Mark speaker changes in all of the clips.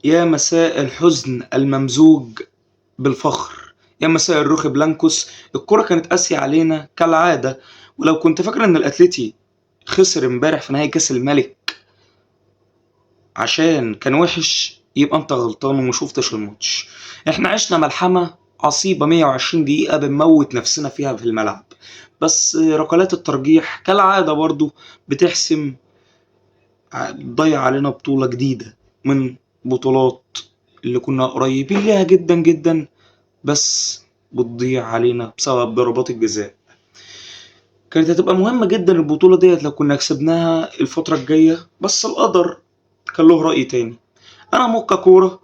Speaker 1: يا مساء الحزن الممزوج بالفخر، يا مساء الروخ بلانكوس. الكرة كانت قاسية علينا كالعادة، ولو كنت فاكر ان الاتليتي خسر امبارح في نهائي كاس الملك عشان كان وحش، يبقى انت غلطان ومشوفتش الماتش. احنا عشنا ملحمة عصيبة 120 دقيقة بنموت نفسنا فيها في الملعب، بس ركلات الترجيح كالعادة برضو بتحسم، بتضيع علينا بطولة جديدة من بطولات اللي كنا قريبين ليها جدا جدا، بس بتضيع علينا بسبب ضربات الجزاء. كانت هتبقى مهمة جدا البطولة ديت لو كنا كسبناها الفترة الجاية، بس القدر كان له رأي تاني. أنا موكا كورة،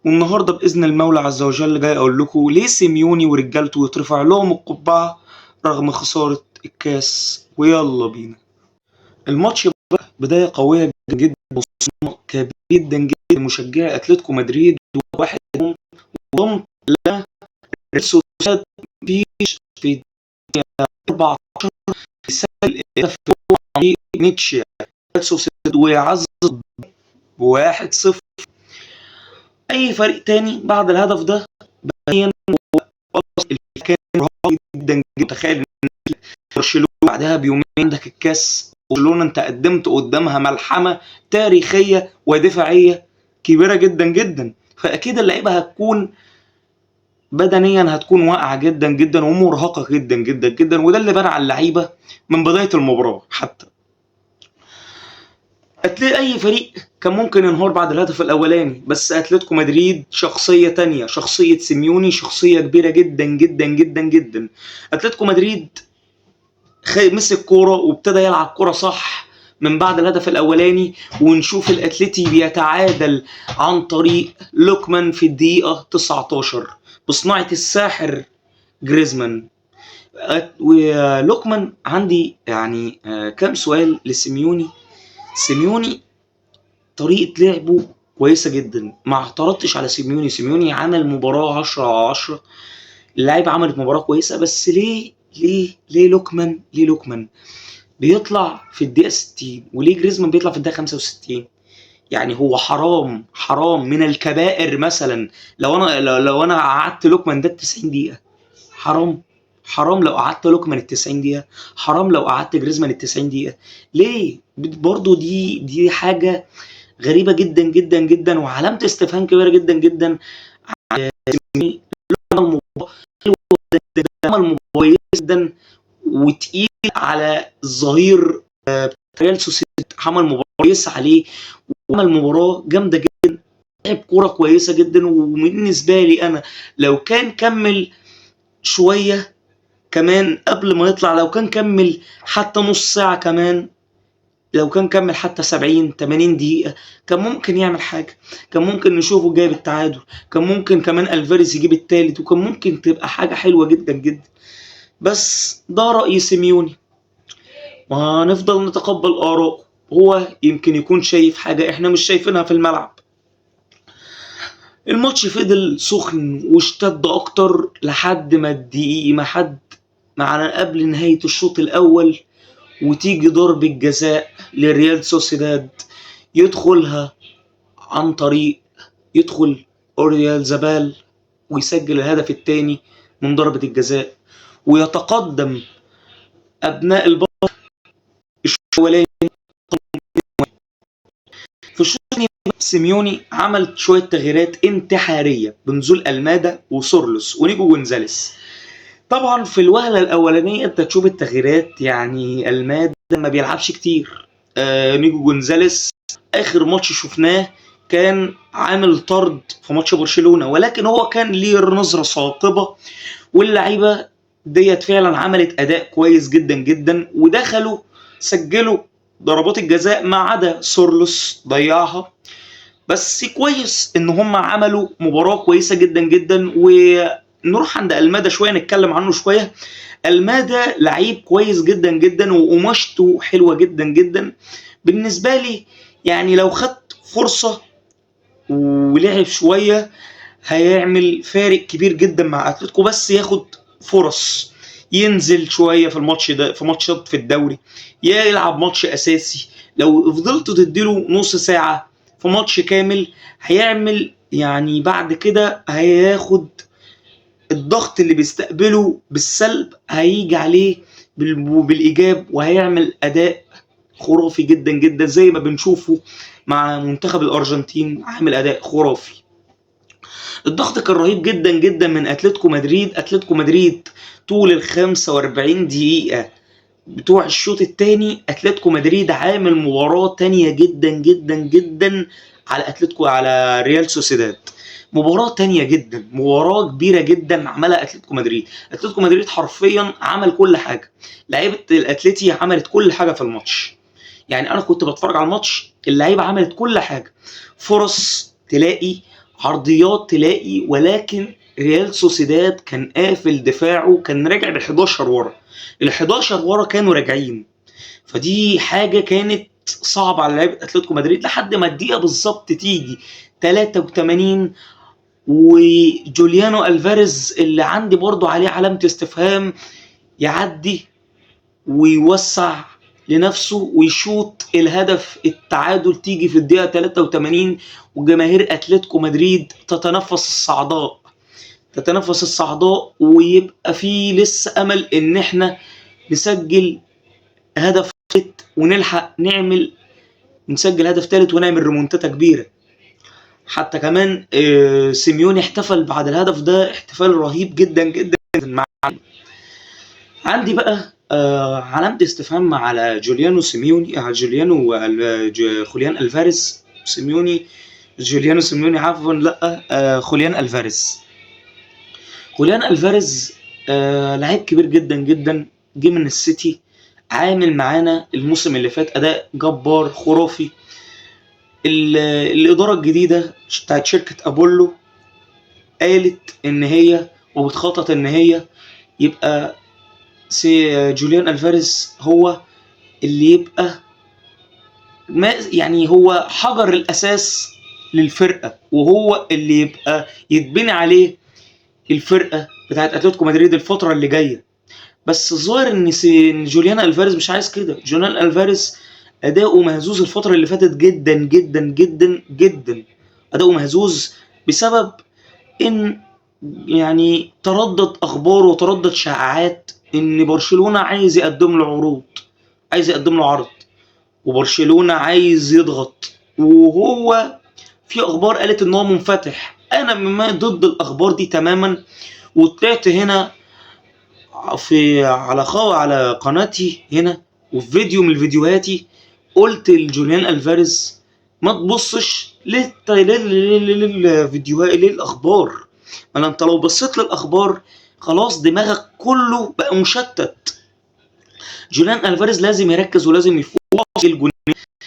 Speaker 1: والنهاردة بإذن المولى عز وجل جاي أقول لكم ليه سيميوني ورجالته يترفع لهم القبعة رغم خسارة الكاس. ويلا بينا. الماتش بداية قوية جدا وصناعة كبير جدا جدا مشجعي أتلتيكو مدريد، وواحد منهم ضم لا ريال بيش في 14 يسجل الهدف عن طريق نيتشه ويعزز 1-0. أي فريق تاني بعد الهدف ده بين كان رهيب جدا جدا. تخيل برشلونة بعدها بيومين عندك الكاس، برشلونة انت قدمت قدامها ملحمة تاريخية ودفاعية كبيرة جدا جدا، فأكيد اللعيبة هتكون بدنيا هتكون واقعة جدا جدا ومرهقة جدا جدا جدا، وده اللي بان على اللعيبة من بداية المباراة. حتى هتلاقي أي فريق كان ممكن ينهار بعد الهدف الأولاني، بس أتلتيكو مدريد شخصية تانية، شخصية سيميوني شخصية كبيرة جدا جدا جدا جدا. أتلتيكو مدريد مسك كورة وابتدى يلعب كورة صح من بعد الهدف الأولاني، ونشوف الأتليتي بيتعادل عن طريق لوكمان في الدقيقة 19 بصناعة الساحر جريزمان. ولوكمان عندي يعني كام سؤال لسيميوني. سيميوني طريقة لعبه كويسة جدا، ما اعترضتش على سيميوني. سيميوني عمل مباراة 10/10، اللعيبة عملت مباراة كويسة، بس ليه لوكمان بيطلع في الدقيقة 60 وليه جريزمان بيطلع في الدقيقة 65؟ يعني هو حرام من الكبائر مثلا لو انا قعدت لوكمان ده 90 دقيقة. حرام لو قعدت لوكمان ال 90 دقيقة، حرام لو قعدت جريزمان ال 90 دقيقة. ليه؟ برضو دي حاجة غريبة جدا جدا جدا، وعلامة استفهام كبيرة جدا جدا. عمل مباراة جدا وتقيل على الظهير ريال سوسيداد، عمل مباراة كويسة عليه وعمل مباراة جامدة جدا، لعب كورة كويسة جدا. وبالنسبة لي أنا لو كان كمل شوية كمان قبل ما يطلع، لو كان كمل حتى نص ساعة كمان، لو كان كمل حتى 70-80 دقيقة، كان ممكن يعمل حاجة، كان ممكن نشوفه جايب التعادل، كان ممكن كمان الفاريز يجيب التالت، وكان ممكن تبقى حاجة حلوة جدا جدا. بس ده رأي سيميوني، ما نفضل نتقبل آراء، هو يمكن يكون شايف حاجة احنا مش شايفينها في الملعب. الماتش فضل سخن واشتد اكتر لحد ما الدقيقة معنا قبل نهاية الشوط الاول، وتيجي ضربة جزاء لريال سوسيداد يدخل اوريال زبال ويسجل الهدف الثاني من ضربة الجزاء، ويتقدم ابناء البطل الشوالين. في الشوط الثاني سيميوني عمل شوية تغييرات انتحارية بنزول المادا وسورلوس ونيجو جونزاليس. طبعا في الوهلة الأولانية انت تشوف التغييرات، يعني المادا ما بيلعبش كتير، نيجو جونزاليس آخر ماتش شفناه كان عامل طرد في ماتش برشلونة، ولكن هو كان ليه نظرة ثاقبة، واللعيبة ديت فعلا عملت أداء كويس جدا جدا، ودخلوا سجلوا ضربات الجزاء ما عدا سورلوس ضيعها. بس كويس ان هم عملوا مباراة كويسة جدا جدا. ونروح عند المادا شوية نتكلم عنه شوية. المادا لعيب كويس جدا جدا وقماشته حلوة جدا جدا بالنسبة لي، يعني لو خدت فرصة ولعب شوية هيعمل فارق كبير جدا مع اتلتيكو، بس ياخد فرص، ينزل شوية في الماتش ده، في ماتشات في الدوري، يلعب ماتش اساسي. لو فضلت تديله نص ساعة في ماتش كامل، هيعمل يعني بعد كده هياخد الضغط اللي بيستقبله بالسلب هيجي عليه بالإيجاب، وهيعمل أداء خرافي جدا جدا زي ما بنشوفه مع منتخب الأرجنتين، عامل أداء خرافي. الضغط كان رهيب جدا جدا من أتلتيكو مدريد. أتلتيكو مدريد طول ال 45 دقيقة بتوع الشوط الثاني اتلتيكو مدريد عامل مباراة تانية جدا جدا جدا على ريال سوسيداد. مباراة تانية جدا، مباراة كبيرة جدا عملها اتلتيكو مدريد. اتلتيكو مدريد حرفيا عمل كل حاجة، لعيبة الاتليتي عملت كل حاجة في الماتش. يعني انا كنت بتفرج على الماتش، اللعيبة عملت كل حاجة، فرص تلاقي، عرضيات تلاقي، ولكن ريال سوسيداد كان قافل دفاعه، كان راجع ب11 ورا، ال11 ورا كانوا راجعين. فدي حاجة كانت صعبة على لعيبة اتلتيكو مدريد لحد ما الدقيقة بالظبط تيجي 83، وجوليانو الفاريز اللي عندي برضو عليه علامة استفهام يعدي ويوسع لنفسه ويشوط الهدف التعادل، تيجي في الدقيقة 83 وجماهير اتلتيكو مدريد تتنفس الصعداء، ويبقى في لسه امل ان احنا نسجل هدف ونلحق نسجل هدف ثالث ونعمل ريمونتاتا كبيره. حتى كمان سيميوني احتفل بعد الهدف ده احتفال رهيب جدا جدا. عندي بقى علامة استفهام على خوليان الفاريز. خوليان الفاريز. خوليان الفاريز لعيب كبير جدا جدا، جه من السيتي، عامل معانا الموسم اللي فات اداء جبار خرافي. الاداره الجديده بتاعت شركه ابولو قالت ان هي وبتخطط ان هي يبقى جوليان الفاريز هو اللي يبقى يعني هو حجر الاساس للفرقه، وهو اللي يبقى يتبني عليه الفرقه بتاعت اتلتيكو مدريد الفتره اللي جايه. بس الظاهر ان جوليان الفاريز مش عايز كده. جوليان الفاريز اداؤه مهزوز الفتره اللي فاتت جدا جدا جدا جدا، اداؤه مهزوز بسبب ان يعني تردد اخبار وتردد شائعات ان برشلونه عايز يقدم له عرض، وبرشلونه عايز يضغط، وهو في اخبار قالت ان هو منفتح. انا ضد الاخبار دي تماما، وطلعت هنا على قناتي هنا وفي فيديو من فيديوهاتي قلت لجوليان الفاريز ما تبصش للفيديوهات للاخبار. ما انت لو بصيت للاخبار خلاص دماغك كله بقى مشتت. جوليان الفاريز لازم يركز ولازم يفوق الجون.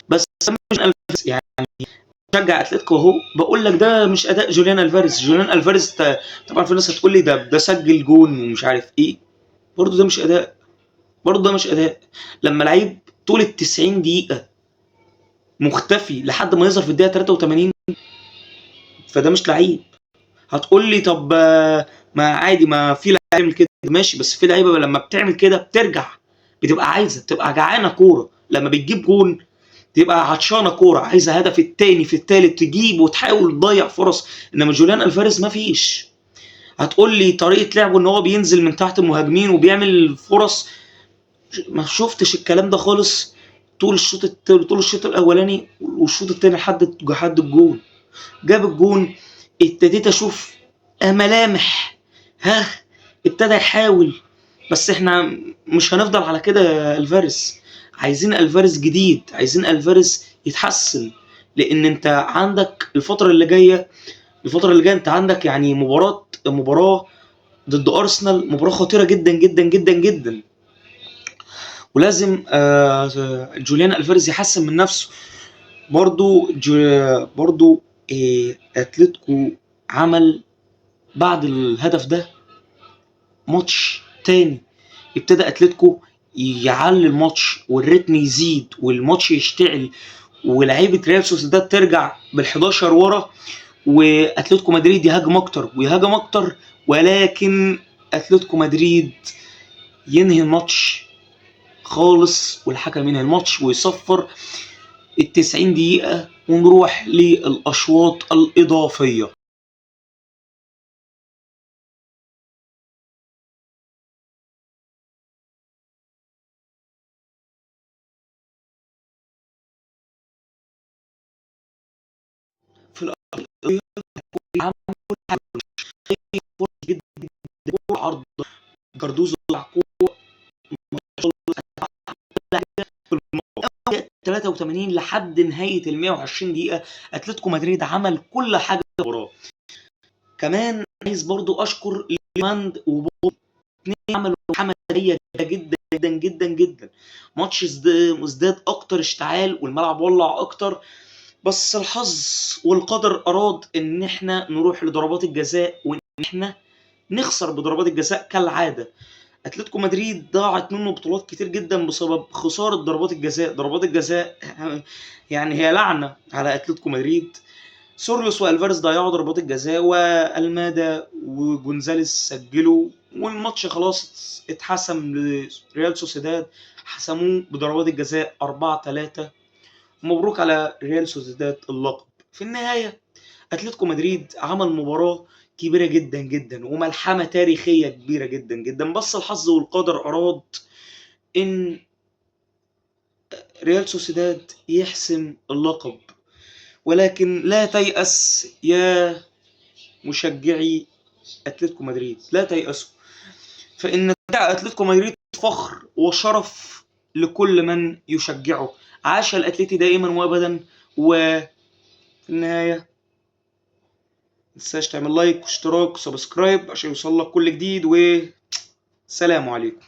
Speaker 1: بس جوليان الفاريز يعني شجع اتلتيكو اهو، بقول لك ده مش اداء جوليان الفاريز. طبعا في ناس هتقول لي ده سجل جون ومش عارف ايه، برضه ده مش اداء. لما لعيب طول ال90 دقيقه مختفي لحد ما يظهر في الدقيقه 83، فده مش لعيب. هتقول لي طب ما عادي، ما في لعيبه بتعمل كده ماشي، بس في لعيبه لما بتعمل كده بترجع، بتبقى جعانه كوره، لما بتجيب جون تبقى عطشانه كوره، عايزه هدف التاني في التالت تجيب وتحاول تضيع فرص. انما جوليان الفاريز ما فيش. هتقول لي طريقه لعبه ان هو بينزل من تحت المهاجمين وبيعمل فرص، ما شفتش الكلام ده خالص طول الشوط الاولاني والشوط الثاني لحد الجون. جاب الجون ابتديت اشوف ملامح، ابتدى يحاول. بس احنا مش هنفضل على كده يا الفاريز، عايزين الفاريز جديد، عايزين الفاريز يتحسن، لان انت عندك الفتره اللي جايه انت عندك يعني مباراه ضد ارسنال، مباراه خطيره جدا جدا جدا جدا، ولازم جوليان الفاريز يحسن من نفسه. برضو اتلتيكو عمل بعد الهدف ده ماتش تاني، ابتدى اتلتيكو يعلي الماتش والريتم يزيد والماتش يشتعل، ولاعيبه ريال سوسيداد ترجع بال11 ورا، واتلتيكو مدريد يهاجم اكتر، ولكن اتلتيكو مدريد ينهي الماتش خالص، والحكم ينهي الماتش ويصفر ال90 دقيقة ونروح للأشواط الإضافية. في الإضافية عمل فرص جدا جدا، عرض جاردوزو في الموضوع 83 لحد نهاية ال 120 دقيقة. أتلتيكو مدريد عمل كل حاجة في المباراة. كمان عايز برضو أشكر ليماند وبوب، اتنين عملوا حملة جيدة جدا جدا جدا جدا. ماتش ازداد أكتر اشتعال والملعب ولع أكتر، بس الحظ والقدر أراد إن احنا نروح لضربات الجزاء وإن احنا نخسر بضربات الجزاء كالعادة. اتلتيكو مدريد ضاعت منه بطولات كتير جدا بسبب خسارة ضربات الجزاء. ضربات الجزاء يعني هي لعنة على اتلتيكو مدريد. سورلوس والفاريز ضيعوا ضربات الجزاء، والمادا وجونزاليس سجلوا، والماتش خلاص اتحسم لريال سوسيداد، حسموه بضربات الجزاء 4-3. مبروك على ريال سوسيداد اللقب. في النهاية اتلتيكو مدريد عمل مباراة كبيرة جدا جدا وملحمة تاريخية كبيرة جدا جدا، بس الحظ والقدر أراد إن ريال سوسيداد يحسم اللقب. ولكن لا تيأس يا مشجعي اتلتيكو مدريد، لا تيأسوا، فإن تشجيع اتلتيكو مدريد فخر وشرف لكل من يشجعه. عاش الأتليتي دائما وأبدا. وفي النهاية متنساش تعمل لايك واشتراك وسبسكرايب عشان يوصلك كل جديد، وسلام عليكم.